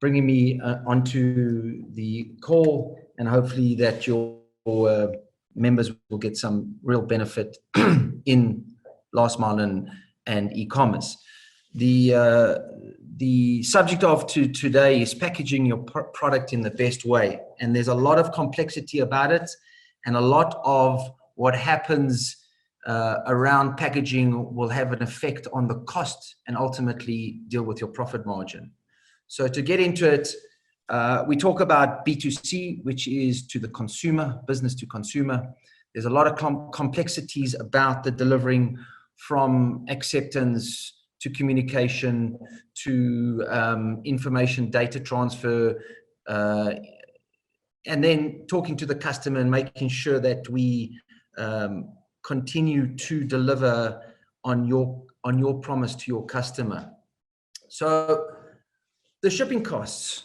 bringing me onto the call, and hopefully that your members will get some real benefit in last mile and e-commerce. The subject of today is packaging your product in the best way, and there's a lot of complexity about it, and a lot of what happens around packaging will have an effect on the cost and ultimately deal with your profit margin. So to get into it, we talk about B2C, which is to the consumer, business to consumer. There's a lot of complexities about the delivering, from acceptance to communication to information data transfer, and then talking to the customer and making sure that we continue to deliver on your promise to your customer. So the shipping costs,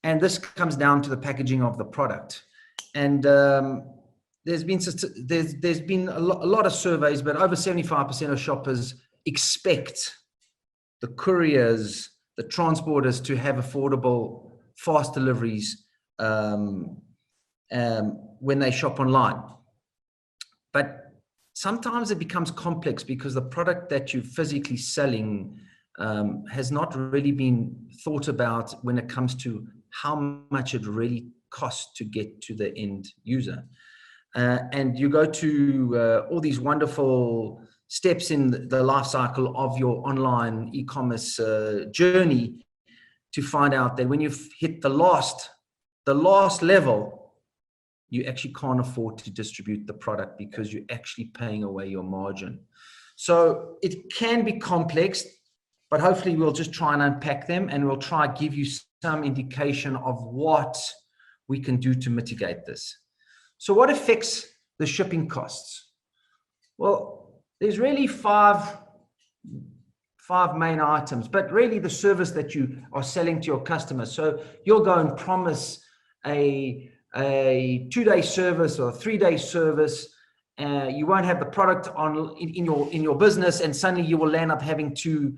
and this comes down to the packaging of the product. And there's been a lot of surveys, but over 75% of shoppers expect the couriers, the transporters to have affordable, fast deliveries when they shop online. But sometimes it becomes complex because the product that you're physically selling has not really been thought about when it comes to how much it really costs to get to the end user. And you go to all these wonderful steps in the life cycle of your online e-commerce journey to find out that when you've hit the last level, you actually can't afford to distribute the product because you're actually paying away your margin. So it can be complex, but hopefully we'll just try and unpack them, and we'll try to give you some indication of what we can do to mitigate this. So what affects the shipping costs? Well, there's really five main items, but really the service that you are selling to your customers. So you'll go and promise a 2-day service or a 3-day service. You won't have the product in your business, and suddenly you will end up having to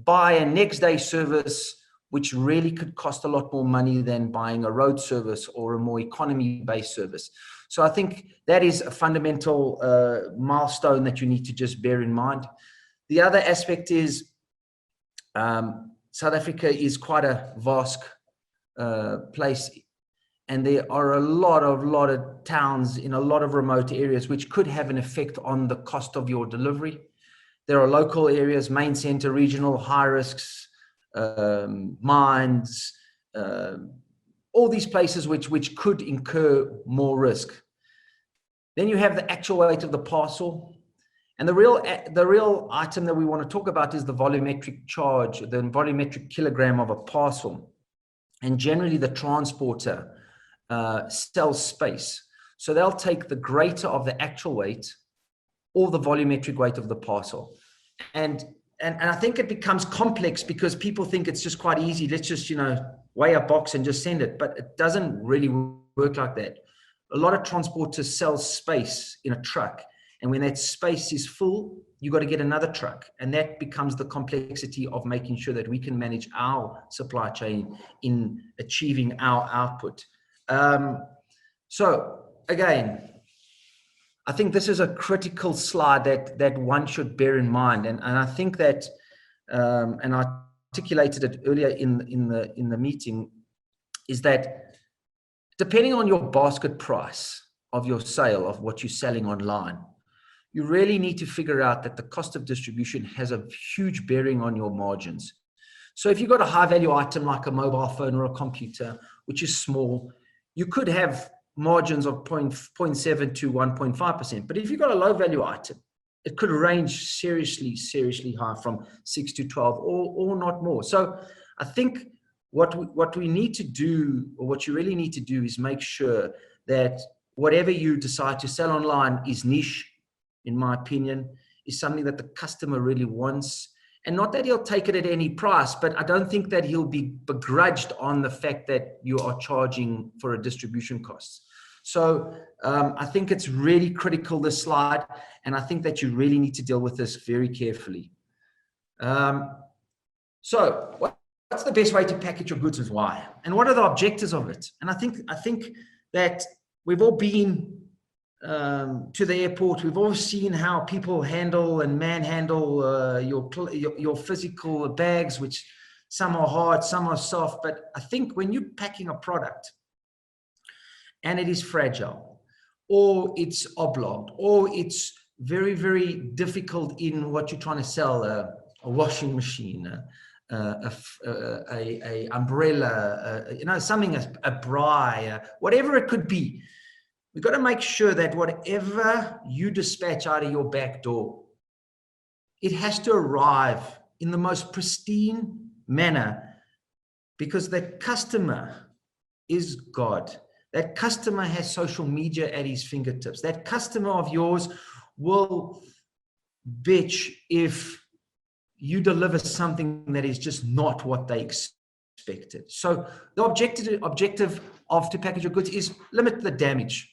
buy a next day service, which really could cost a lot more money than buying a road service or a more economy-based service. So I think that is a fundamental milestone that you need to just bear in mind. The other aspect is South Africa is quite a vast place, and there are a lot of towns in a lot of remote areas which could have an effect on the cost of your delivery. There are local areas, main center, regional, high risks, mines, all these places which could incur more risk. Then you have the actual weight of the parcel. And the real item that we want to talk about is the volumetric charge, the volumetric kilogram of a parcel. And generally the transporter sells space. So they'll take the greater of the actual weight or the volumetric weight of the parcel. And I think it becomes complex because people think it's just quite easy. Let's just, weigh a box and just send it. But it doesn't really work like that. A lot of transporters sell space in a truck. And when that space is full, you got to get another truck. And that becomes the complexity of making sure that we can manage our supply chain in achieving our output. So again, I think this is a critical slide that one should bear in mind. And I think that, and I articulated it earlier in the meeting, is that depending on your basket price of your sale, of what you're selling online, you really need to figure out that the cost of distribution has a huge bearing on your margins. So if you've got a high value item like a mobile phone or a computer, which is small, you could have margins of 0.7 to 1.5%. But if you've got a low value item, it could range seriously high from 6 to 12 or not more. So I think what we need to do, or what you really need to do, is make sure that whatever you decide to sell online is niche, in my opinion, is something that the customer really wants. And not that he'll take it at any price, but I don't think that he'll be begrudged on the fact that you are charging for a distribution cost. So I think it's really critical, this slide, and I think that you really need to deal with this very carefully. So what's the best way to package your goods and why? And what are the objectives of it? And I think that we've all been to the airport. We've all seen how people handle and manhandle your physical bags, which some are hard, some are soft. But I think when you're packing a product and it is fragile, or it's oblong, or it's very, very difficult in what you're trying to sell, a washing machine, a umbrella, something, a braai, whatever it could be. We've got to make sure that whatever you dispatch out of your back door, it has to arrive in the most pristine manner, because the customer is God. That customer has social media at his fingertips. That customer of yours will bitch if you deliver something that is just not what they expected. So the objective of to package your goods is limit the damage.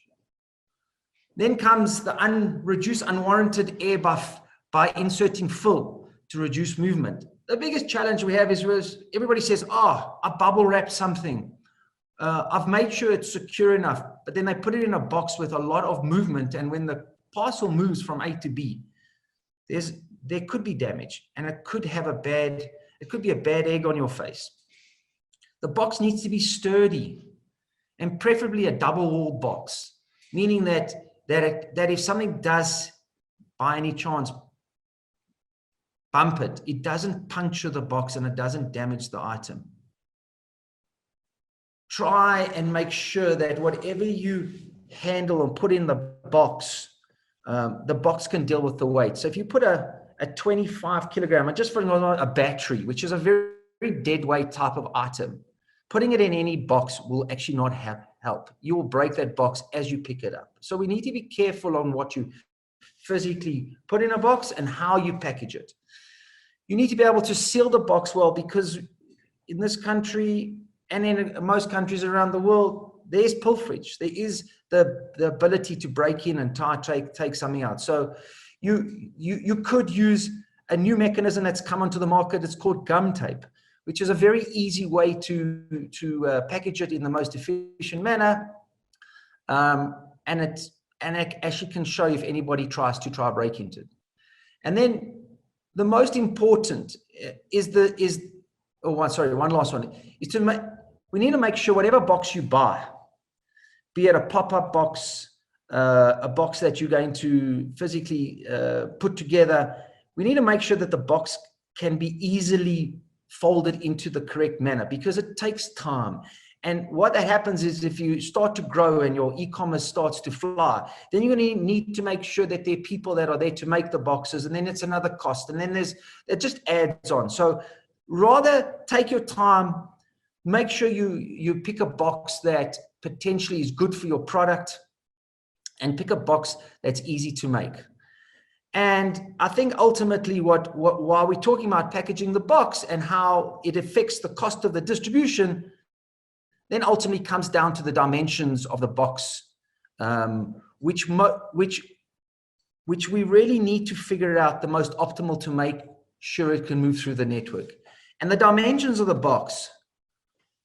Then comes the reduce unwarranted air buff by inserting fill to reduce movement. The biggest challenge we have is everybody says, oh, I bubble wrap something. I've made sure it's secure enough, but then they put it in a box with a lot of movement. And when the parcel moves from A to B, there could be damage, and it could be a bad egg on your face. The box needs to be sturdy, and preferably a double-walled box, meaning that if something does by any chance bump it, it doesn't puncture the box and it doesn't damage the item. Try and make sure that whatever you handle and put in the box can deal with the weight. So if you put a 25 kilogram, just for a battery, which is a very, very dead weight type of item, putting it in any box will actually not help. You will break that box as you pick it up. So we need to be careful on what you physically put in a box and how you package it. You need to be able to seal the box well, because in this country and in most countries around the world, there's pilferage. There is the ability to break in and take something out. So you could use a new mechanism that's come onto the market. It's called gum tape, which is a very easy way to package it in the most efficient manner. And it actually can show if anybody tries to break into it. And then the most important one last one is we need to make sure whatever box you buy, be it a pop-up box, a box that you're going to physically put together, we need to make sure that the box can be easily folded into the correct manner, because it takes time. And what that happens is, if you start to grow and your e-commerce starts to fly, then you're going to need to make sure that there are people that are there to make the boxes, and then it's another cost, and then it just adds on. So rather take your time, make sure you pick a box that potentially is good for your product, and pick a box that's easy to make. And I think ultimately while we're talking about packaging the box and how it affects the cost of the distribution, then ultimately comes down to the dimensions of the box, which we really need to figure out the most optimal to make sure it can move through the network. And the dimensions of the box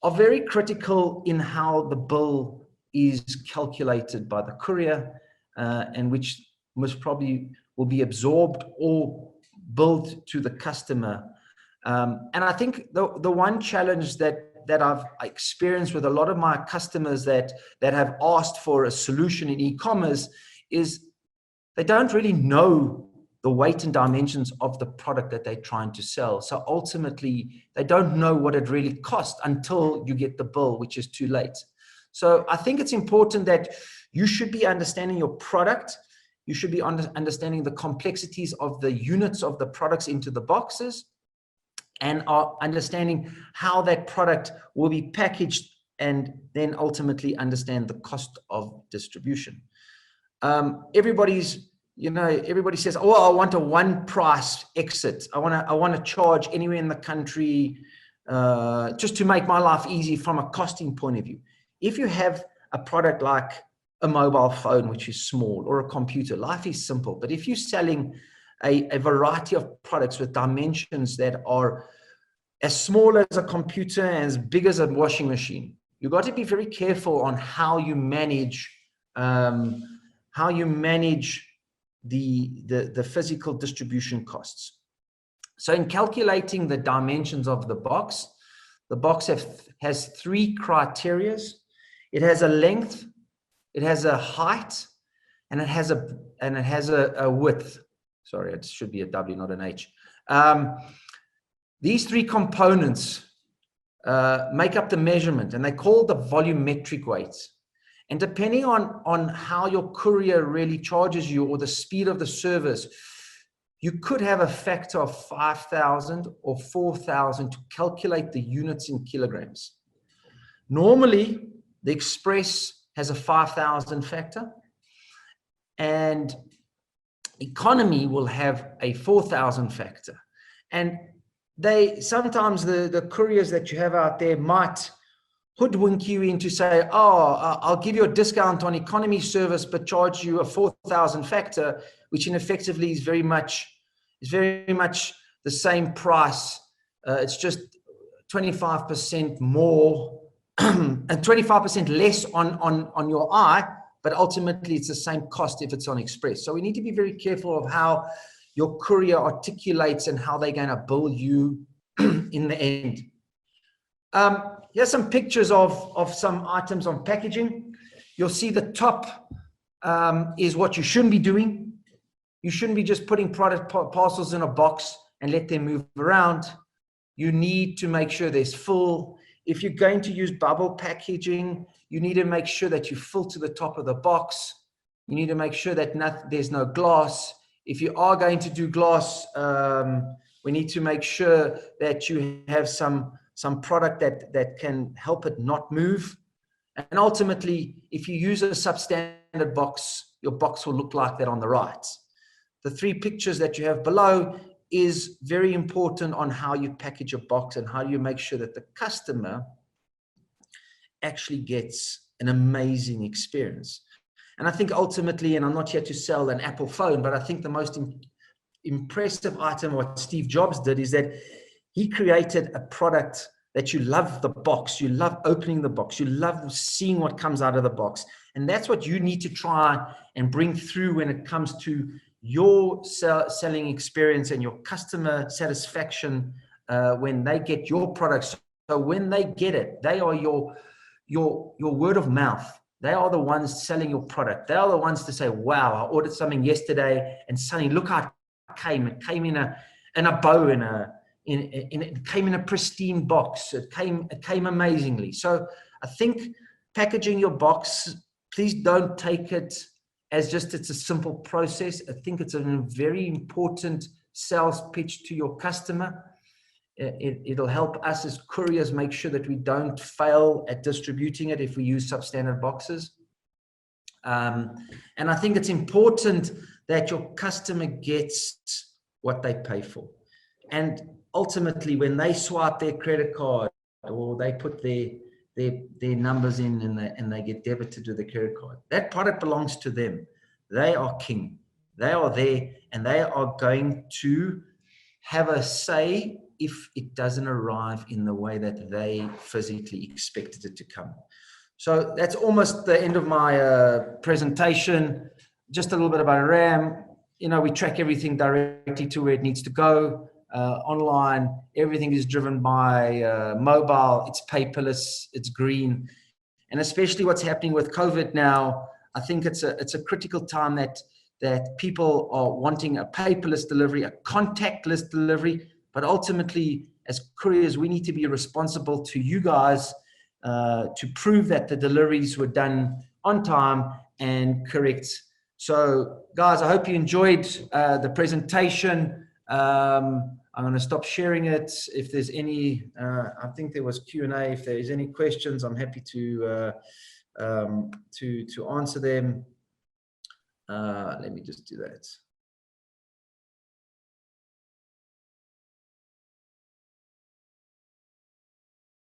are very critical in how the bill is calculated by the courier, and which most probably will be absorbed or billed to the customer. And I think the one challenge that I've experienced with a lot of my customers that have asked for a solution in e-commerce is they don't really know the weight and dimensions of the product that they're trying to sell. So ultimately, they don't know what it really costs until you get the bill, which is too late. So I think it's important that you should be understanding your product. You should be understanding the complexities of the units of the products into the boxes, and are understanding how that product will be packaged, and then ultimately understand the cost of distribution. Everybody says, oh, I want a one price exit. I want to charge anywhere in the country just to make my life easy from a costing point of view. If you have a product like a mobile phone, which is small, or a computer, life is simple. But if you're selling a variety of products with dimensions that are as small as a computer, as big as a washing machine. You've got to be very careful on how you manage the physical distribution costs. So in calculating the dimensions of the box has three criteria. It has a length, it has a height, and it has a width. Sorry, it should be a W, not an H. These three components make up the measurement, and they're called the volumetric weights. And depending on how your courier really charges you or the speed of the service, you could have a factor of 5,000 or 4,000 to calculate the units in kilograms. Normally, the Express has a 5,000 factor, and Economy will have a 4,000 factor. And sometimes the couriers that you have out there might hoodwink you into say, oh, I'll give you a discount on economy service, but charge you a 4,000 factor, which in effectively is very much the same price. It's just 25% more and 25% less on your eye, but ultimately it's the same cost if it's on Express. So we need to be very careful of how your courier articulates and how they're going to bill you in the end. Here's some pictures of some items on packaging. You'll see the top is what you shouldn't be doing. You shouldn't be just putting product parcels in a box and let them move around. You need to make sure there's full. If you're going to use bubble packaging, you need to make sure that you fill to the top of the box. You need to make sure that there's no glass. If you are going to do glass, we need to make sure that you have some product that can help it not move. And ultimately, if you use a substandard box, your box will look like that on the right. The three pictures that you have below is very important on how you package a box and how you make sure that the customer actually gets an amazing experience. And I think ultimately, and I'm not here to sell an Apple phone, but I think the most impressive item, what Steve Jobs did, is that he created a product that you love the box, you love opening the box, you love seeing what comes out of the box. And that's what you need to try and bring through when it comes to your selling experience and your customer satisfaction when they get your products. So when they get it, they are your word of mouth. They are the ones selling your product. They are the ones to say, wow, I ordered something yesterday and suddenly look how it came. It came in a bow, it came in a pristine box. It came amazingly. So I think packaging your box, please don't take it as just it's a simple process. I think it's a very important sales pitch to your customer. It'll help us as couriers make sure that we don't fail at distributing it if we use substandard boxes. And I think it's important that your customer gets what they pay for. And ultimately, when they swipe their credit card or they put their numbers in and they get debited to the credit card, that product belongs to them. They are king. They are there, and they are going to have a say if it doesn't arrive in the way that they physically expected it to come. So that's almost the end of my presentation. Just a little bit about RAM. We track everything directly to where it needs to go. Online, everything is driven by mobile. It's paperless, it's green. And especially what's happening with COVID now, I think it's a critical time that people are wanting a paperless delivery, a contactless delivery. But ultimately, as couriers, we need to be responsible to you guys to prove that the deliveries were done on time and correct. So, guys, I hope you enjoyed the presentation. I'm going to stop sharing it. If there's any, I think there was Q&A. If there's any questions, I'm happy to answer them. Let me just do that.